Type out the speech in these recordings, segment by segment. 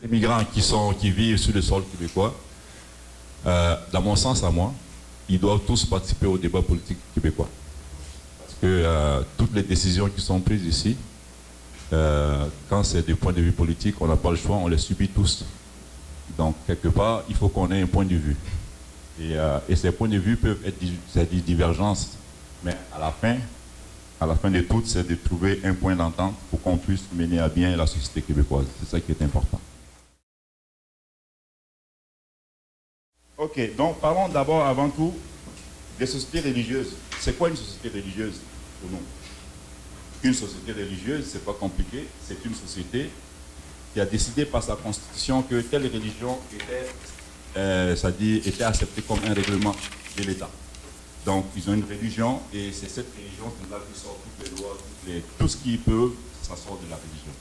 Les migrants qui vivent sur le sol québécois, dans mon sens à moi, ils doivent tous participer au débat politique québécois. Parce que toutes les décisions qui sont prises ici, quand c'est du point de vue politique, on n'a pas le choix, on les subit tous. Donc, quelque part, il faut qu'on ait un point de vue. Et ces points de vue peuvent être des divergences. Mais à la fin de tout, c'est de trouver un point d'entente pour qu'on puisse mener à bien la société québécoise. C'est ça qui est important. Ok, donc parlons d'abord, avant tout, des sociétés religieuses. C'est quoi une société religieuse pour nous? Une société religieuse, c'est pas compliqué, c'est une société qui a décidé par sa constitution que telle religion était acceptée comme un règlement de l'État. Donc, ils ont une religion et c'est cette religion qui sort toutes les lois, tout ce qui peut, ça sort de la religion.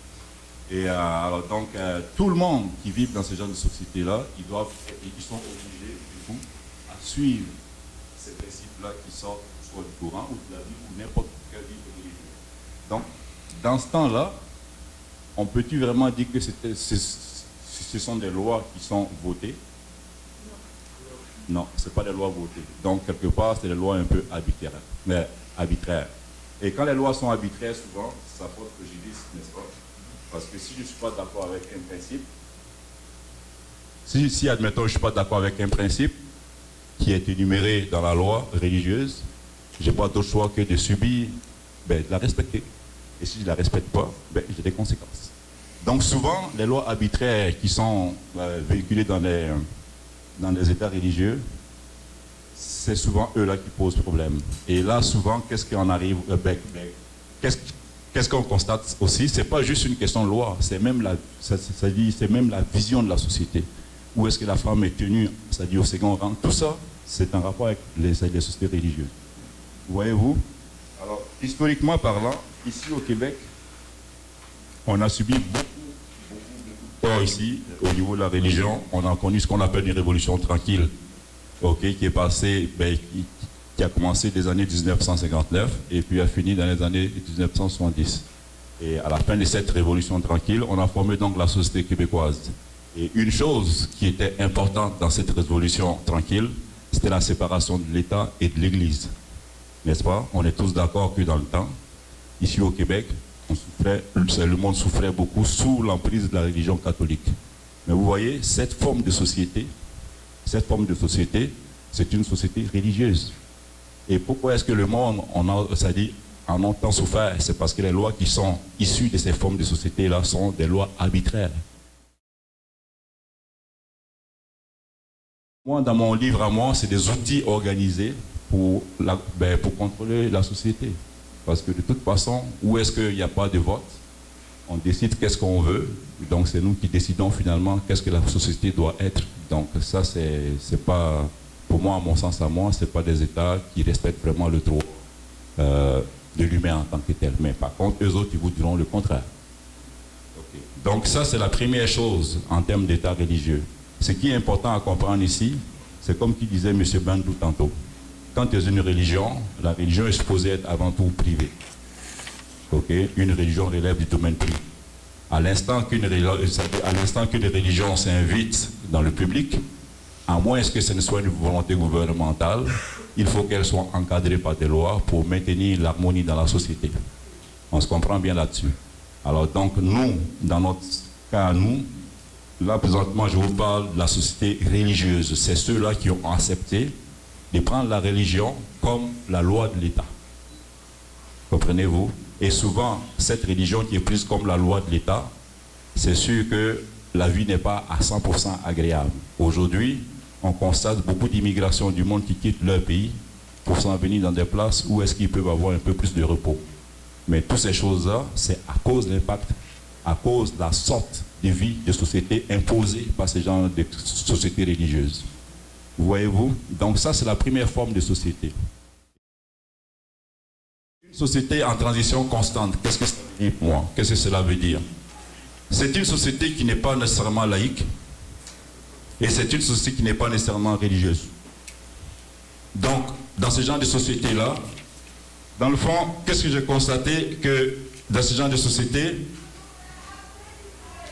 Et alors donc, tout le monde qui vit dans ce genre de société-là, ils sont obligés, du coup, à suivre ces principes-là qui sortent soit du Coran ou de la Bible ou n'importe quel livre religieux. Donc, dans ce temps-là, on peut-tu vraiment dire que ce sont des lois qui sont votées? Non, ce n'est pas des lois votées. Donc, quelque part, c'est des lois un peu arbitraires. Et quand les lois sont arbitraires, souvent, ça porte préjudice, n'est-ce pas? Parce que si je ne suis pas d'accord avec un principe, si admettons, je ne suis pas d'accord avec un principe qui est énuméré dans la loi religieuse, je n'ai pas d'autre choix que de subir, de la respecter. Et si je ne la respecte pas, j'ai des conséquences. Donc souvent, les lois arbitraires qui sont véhiculées dans les États religieux, c'est souvent eux-là qui posent problème. Et là, souvent, qu'est-ce qu'on arrive, qu'est-ce qu'on constate aussi? C'est pas juste une question de loi, c'est même la vision de la société. Où est-ce que la femme est tenue, c'est-à-dire au second rang? Tout ça, c'est en rapport avec les sociétés religieuses. Voyez-vous? Alors, historiquement parlant, ici au Québec, on a subi beaucoup ici, au niveau de la religion, on a connu ce qu'on appelle une révolution tranquille, qui est passée, qui a commencé des années 1959 et puis a fini dans les années 1970. Et à la fin de cette révolution tranquille, on a formé donc la société québécoise. Et une chose qui était importante dans cette révolution tranquille, c'était la séparation de l'État et de l'Église. N'est-ce pas? On est tous d'accord que dans le temps, ici au Québec, le monde souffrait beaucoup sous l'emprise de la religion catholique. Mais vous voyez, cette forme de société, c'est une société religieuse. Et pourquoi est-ce que le monde en a tant souffert? C'est parce que les lois qui sont issues de ces formes de société-là sont des lois arbitraires. Moi, dans mon livre à moi, c'est des outils organisés pour contrôler la société. Parce que de toute façon, où est-ce qu'il n'y a pas de vote, on décide qu'est-ce qu'on veut. Donc c'est nous qui décidons finalement qu'est-ce que la société doit être. Donc ça, c'est pas, pour moi, à mon sens à moi, c'est pas des États qui respectent vraiment le droit de l'humain en tant que tel. Mais par contre, eux autres, ils vous diront le contraire. Okay. Donc ça, c'est la première chose en termes d'État religieux. Ce qui est important à comprendre ici, c'est comme disait M. Bandou tantôt. Quand tu es une religion, la religion est supposée être avant tout privée. Une religion relève du domaine privé. À l'instant qu'une religion s'invite dans le public, à moins que ce ne soit une volonté gouvernementale, il faut qu'elle soit encadrée par des lois pour maintenir l'harmonie dans la société. On se comprend bien là-dessus. Alors donc nous, dans notre cas, là présentement je vous parle de la société religieuse. C'est ceux-là qui ont accepté de prendre la religion comme la loi de l'État. Comprenez-vous? Et souvent, cette religion qui est prise comme la loi de l'État, c'est sûr que la vie n'est pas à 100% agréable. Aujourd'hui, on constate beaucoup d'immigration du monde qui quittent leur pays pour s'en venir dans des places où est-ce qu'ils peuvent avoir un peu plus de repos. Mais toutes ces choses-là, c'est à cause de l'impact, à cause de la sorte de vie de société imposée par ces genres de sociétés religieuses. Voyez-vous? Donc ça, c'est la première forme de société. Une société en transition constante, qu'est-ce que ça veut dire pour moi? Qu'est-ce que cela veut dire? C'est une société qui n'est pas nécessairement laïque et c'est une société qui n'est pas nécessairement religieuse. Donc, dans ce genre de société-là, dans le fond, qu'est-ce que j'ai constaté? Que dans ce genre de société,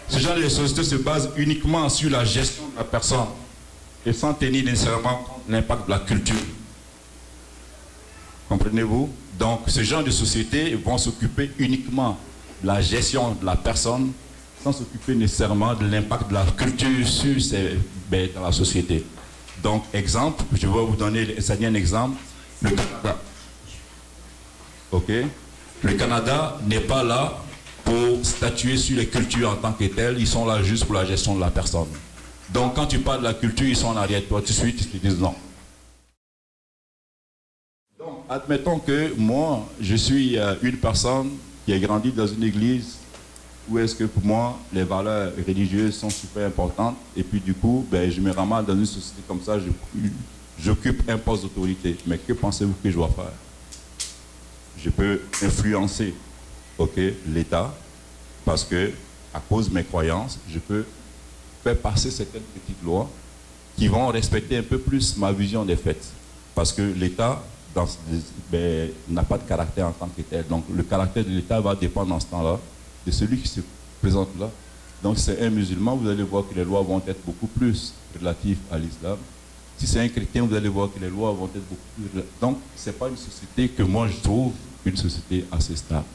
Ce genre de société se base uniquement sur la gestion de la personne et sans tenir nécessairement compte de l'impact de la culture. Comprenez-vous? Donc, ce genre de sociétés vont s'occuper uniquement de la gestion de la personne sans s'occuper nécessairement de l'impact de la culture sur dans la société. Donc, exemple, je vais vous donner un exemple, le Canada. Ok? Le Canada n'est pas là pour statuer sur les cultures en tant que telles, ils sont là juste pour la gestion de la personne. Donc, quand tu parles de la culture, ils sont en arrière de toi tout de suite, ils te disent non. Donc, admettons que moi, je suis une personne qui a grandi dans une église où est-ce que pour moi, les valeurs religieuses sont super importantes. Et puis du coup, je me ramasse dans une société comme ça, j'occupe un poste d'autorité. Mais que pensez-vous que je dois faire? Je peux influencer l'État parce que, à cause de mes croyances, je peux faire passer certaines petites lois qui vont respecter un peu plus ma vision des faits. Parce que l'État n'a pas de caractère en tant que tel. Donc le caractère de l'État va dépendre en ce temps-là de celui qui se présente là. Donc si c'est un musulman, vous allez voir que les lois vont être beaucoup plus relatives à l'islam. Si c'est un chrétien, vous allez voir que les lois vont être beaucoup plus relatives. Donc ce n'est pas une société que moi je trouve une société assez stable.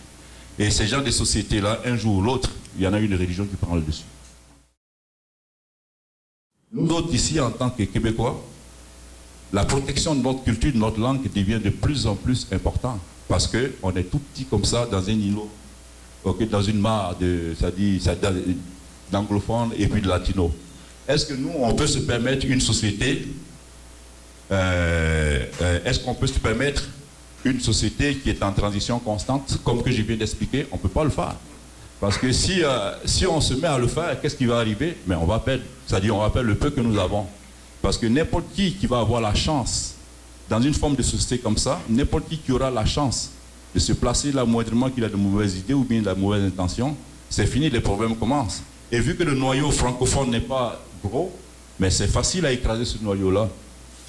Et ces genres de sociétés-là, un jour ou l'autre, il y en a une religion qui prend le dessus. Nous autres ici, en tant que Québécois, la protection de notre culture, de notre langue devient de plus en plus importante. Parce qu'on est tout petit comme ça dans un îlot. Dans une mare d'anglophones et puis de latinos. Est-ce que nous, on peut se permettre une société est-ce qu'on peut se permettre une société qui est en transition constante, comme que je viens d'expliquer? On ne peut pas le faire. Parce que si on se met à le faire, qu'est-ce qui va arriver? Mais on va perdre, c'est-à-dire on va perdre le peu que nous avons. Parce que n'importe qui va avoir la chance, dans une forme de société comme ça, n'importe qui aura la chance de se placer là moindrement qu'il a de mauvaises idées ou bien de mauvaises intentions, c'est fini, les problèmes commencent. Et vu que le noyau francophone n'est pas gros, mais c'est facile à écraser ce noyau-là.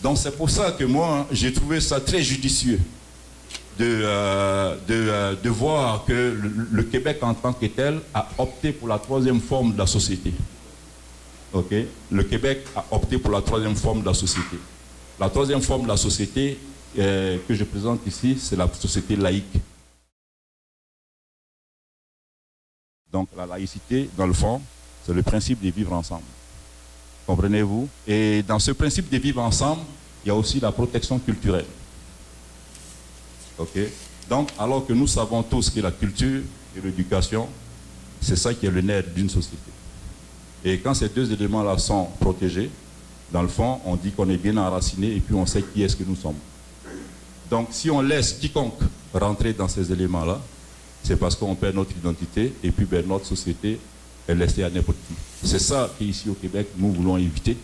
Donc c'est pour ça que moi, j'ai trouvé ça très judicieux de voir que le Québec en tant que tel a opté pour la troisième forme de la société. Le Québec a opté pour la troisième forme de la société. La troisième forme de la société que je présente ici, c'est la société laïque. Donc la laïcité, dans le fond, c'est le principe de vivre ensemble. Comprenez-vous? Et dans ce principe de vivre ensemble, il y a aussi la protection culturelle. Donc, alors que nous savons tous que la culture et l'éducation, c'est ça qui est le nerf d'une société. Et quand ces deux éléments-là sont protégés, dans le fond, on dit qu'on est bien enraciné et puis on sait qui est-ce que nous sommes. Donc, si on laisse quiconque rentrer dans ces éléments-là, c'est parce qu'on perd notre identité et puis notre société est laissée à n'importe qui. C'est ça qu'ici au Québec, nous voulons éviter.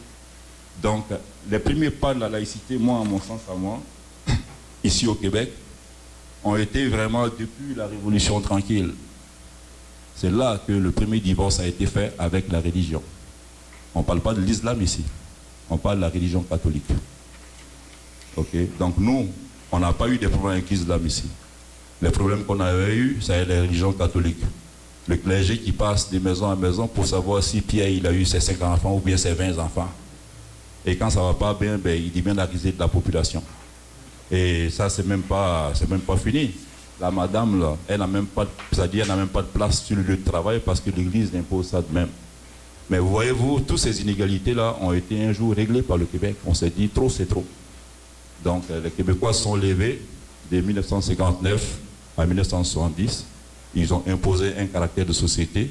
Donc, les premiers pas de la laïcité, moi, à mon sens, ici au Québec, ont été vraiment depuis la Révolution tranquille. C'est là que le premier divorce a été fait avec la religion. On ne parle pas de l'islam ici, on parle de la religion catholique. Donc nous, on n'a pas eu de problèmes avec l'islam ici. Les problèmes qu'on avait eu, c'est la religion catholique. Le clergé qui passe de maison à maison pour savoir si Pierre il a eu ses 5 enfants ou bien ses 20 enfants. Et quand ça ne va pas bien, il dit bien d'accuser de la population. Et ça, c'est même pas fini. La madame, là, elle n'a même pas de place sur le lieu de travail parce que l'Église impose ça de même. Mais voyez-vous, toutes ces inégalités-là ont été un jour réglées par le Québec. On s'est dit, trop, c'est trop. Donc, les Québécois sont levés de 1959 à 1970. Ils ont imposé un caractère de société.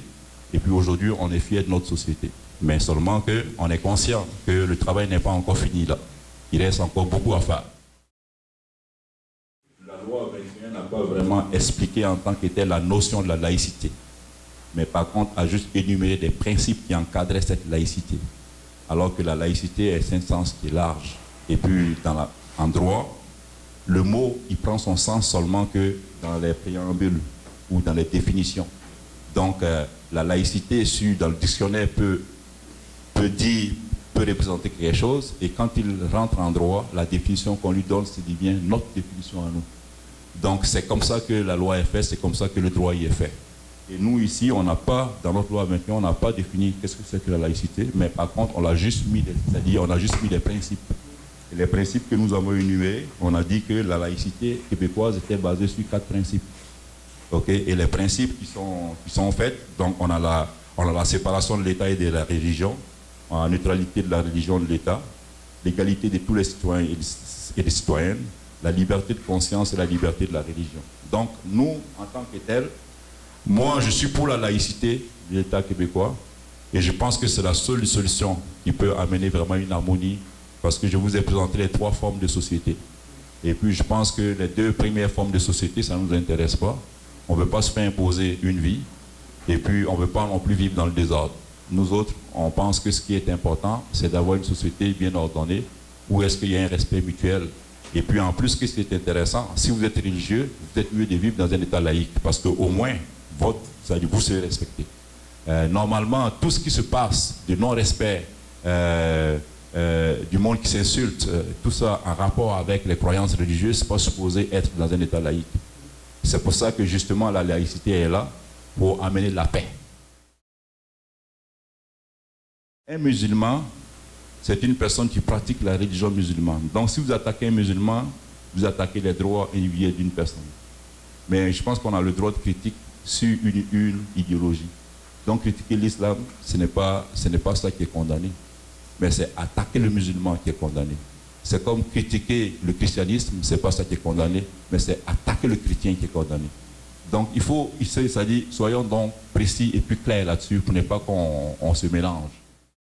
Et puis aujourd'hui, on est fiers de notre société. Mais seulement qu'on est conscient que le travail n'est pas encore fini là. Il reste encore beaucoup à faire. La loi 21 n'a pas vraiment expliqué en tant que telle la notion de la laïcité. Mais par contre, a juste énuméré des principes qui encadraient cette laïcité. Alors que la laïcité est un sens qui est large. Et puis, en droit, le mot, il prend son sens seulement que dans les préambules ou dans les définitions. Donc, la laïcité, dans le dictionnaire, peut représenter quelque chose, et quand il rentre en droit, la définition qu'on lui donne, c'est bien notre définition à nous. Donc, c'est comme ça que la loi est faite, c'est comme ça que le droit y est fait. Et nous, ici, on n'a pas, dans notre loi 21, on n'a pas défini qu'est-ce que c'est que la laïcité, mais par contre, on l'a juste mis, c'est-à-dire on a juste mis des principes. Et les principes que nous avons énumérés, on a dit que la laïcité québécoise était basée sur 4 principes. Okay? Et les principes qui sont faits, donc on a la séparation de l'État et de la religion, on a la neutralité de la religion de l'État, l'égalité de tous les citoyens et des citoyennes, la liberté de conscience et la liberté de la religion. Donc nous, en tant que tels, moi je suis pour la laïcité de l'État québécois et je pense que c'est la seule solution qui peut amener vraiment une harmonie parce que je vous ai présenté les 3 formes de société. Et puis je pense que les 2 premières formes de société, ça ne nous intéresse pas. On ne veut pas se faire imposer une vie et puis on ne veut pas non plus vivre dans le désordre. Nous autres, on pense que ce qui est important, c'est d'avoir une société bien ordonnée où est-ce qu'il y a un respect mutuel. Et puis en plus, ce qui est intéressant, si vous êtes religieux, vous êtes mieux de vivre dans un État laïque parce qu'au moins, vous serez respecté. Normalement, tout ce qui se passe de non-respect du monde qui s'insulte, tout ça en rapport avec les croyances religieuses, n'est pas supposé être dans un État laïque. C'est pour ça que justement la laïcité est là pour amener la paix. Un musulman, c'est une personne qui pratique la religion musulmane. Donc si vous attaquez un musulman, vous attaquez les droits individuels d'une personne. Mais je pense qu'on a le droit de critique sur une idéologie. Donc critiquer l'islam, ce n'est pas ça qui est condamné. Mais c'est attaquer le musulman qui est condamné. C'est comme critiquer le christianisme, ce n'est pas ça qui est condamné, mais c'est attaquer le chrétien qui est condamné. Donc il faut, c'est-à-dire, soyons donc précis et plus clairs là-dessus pour ne pas qu'on se mélange.